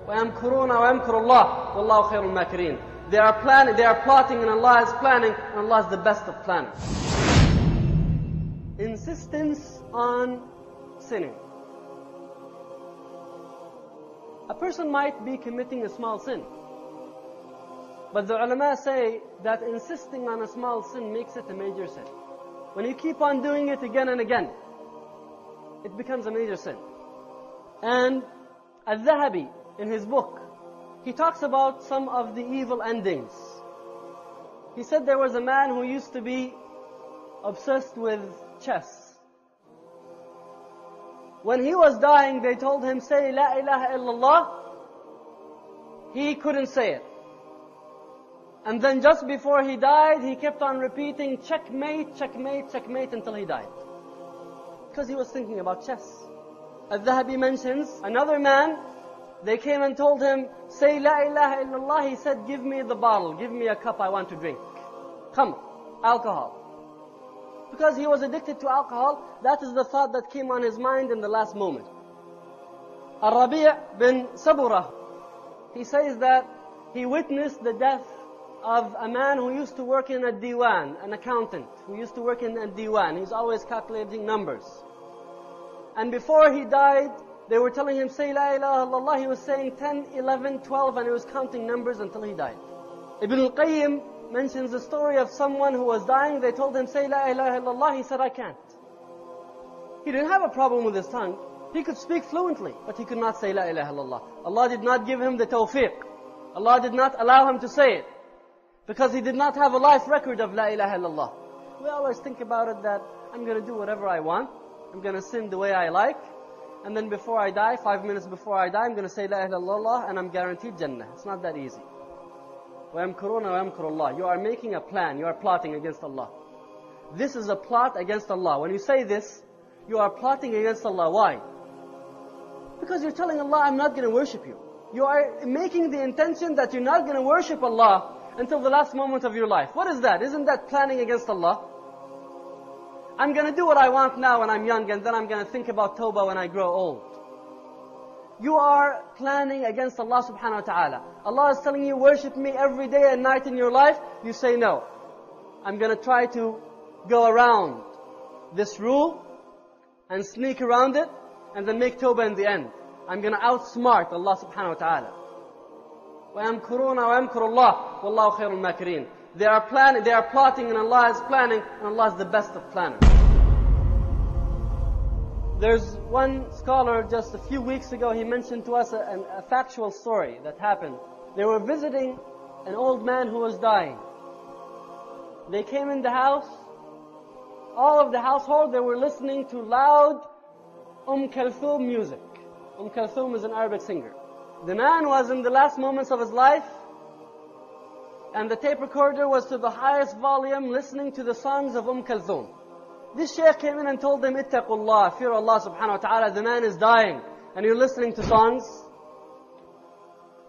وَيَمْكُرُونَ وَيَمْكُرُ اللَّهُ وَاللَّهُ خَيْرُ الْمَاكِرِينَ. They are plotting and Allah is planning, and Allah is the best of planners. Insistence on sinning. A person might be committing a small sin, but the ulama say that insisting on a small sin makes it a major sin. When you keep on doing it again and again, it becomes a major sin. And Al-Dhahabi, in his book, he talks about some of the evil endings. He said there was a man who used to be obsessed with chess. When he was dying, they told him, say La ilaha illallah. He couldn't say it. And then just before he died, he kept on repeating, checkmate, checkmate, checkmate, until he died. Because he was thinking about chess. Al-Dhahabi mentions another man, they came and told him, say La ilaha illallah. He said, give me the bottle, give me a cup, I want to drink. Khamr, alcohol. Because he was addicted to alcohol, that is the thought that came on his mind in the last moment. Al-Rabi' bin Sabura, he says that he witnessed the death of a man who used to work in a diwan, an accountant, who used to work in a diwan. He's always calculating numbers. And before he died, they were telling him, say La ilaha illallah. He was saying 10, 11, 12, and he was counting numbers until he died. Ibn al-Qayyim mentions the story of someone who was dying. They told him, say La ilaha illallah. He said, I can't. He didn't have a problem with his tongue. He could speak fluently, but he could not say La ilaha illallah. Allah did not give him the tawfiq. Allah did not allow him to say it, because he did not have a life record of La ilaha illallah. We always think about it that I'm going to do whatever I want. I'm going to sin the way I like. And then before I die, 5 minutes before I die, I'm going to say La ilaha illallah and I'm guaranteed Jannah. It's not that easy. وَيَمْكُرُونَ وَيَمْكُرُ اللَّهُ. You are making a plan. You are plotting against Allah. This is a plot against Allah. When you say this, you are plotting against Allah. Why? Because you're telling Allah, I'm not going to worship you. You are making the intention that you're not going to worship Allah until the last moment of your life. What is that? Isn't that planning against Allah? I'm going to do what I want now when I'm young, and then I'm going to think about tawbah when I grow old. You are planning against Allah subhanahu wa ta'ala. Allah is telling you, worship me every day and night in your life. You say no. I'm going to try to go around this rule and sneak around it and then make tawbah in the end. I'm going to outsmart Allah subhanahu wa ta'ala. وَيَمْكُرُونَ وَيَمْكُرُ اللَّهُ وَاللَّهُ خَيْرُ الْمَاكِرِينَ. They are plotting and Allah is planning, and Allah is the best of planners. There's one scholar just a few weeks ago, he mentioned to us a factual story that happened. They were visiting an old man who was dying. They came in the house. All of the household, they were listening to loud Kulthum music. Kulthum is an Arabic singer. The man was in the last moments of his life, and the tape recorder was to the highest volume, listening to the songs of Kulthum. This shaykh came in and told them, ittaqullah, fear Allah subhanahu wa ta'ala, the man is dying, and you're listening to songs.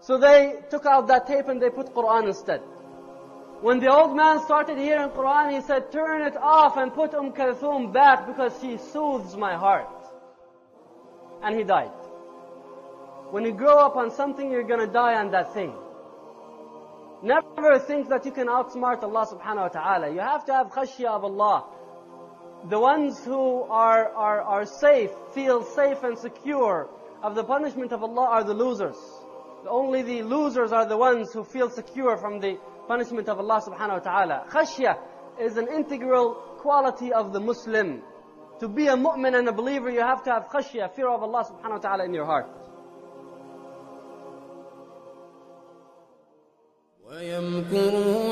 So they took out that tape and they put Quran instead. When the old man started hearing Quran, he said, turn it off and put Kulthum back, because she soothes my heart. And he died. When you grow up on something, you're going to die on that thing. Never think that you can outsmart Allah subhanahu wa ta'ala. You have to have khashya of Allah. The ones who are safe, feel safe and secure of the punishment of Allah are the losers. Only the losers are the ones who feel secure from the punishment of Allah subhanahu wa ta'ala. Khashya is an integral quality of the Muslim. To be a mu'min and a believer, you have to have khashya, fear of Allah subhanahu wa ta'ala in your heart. وَيَمْكُرُونَ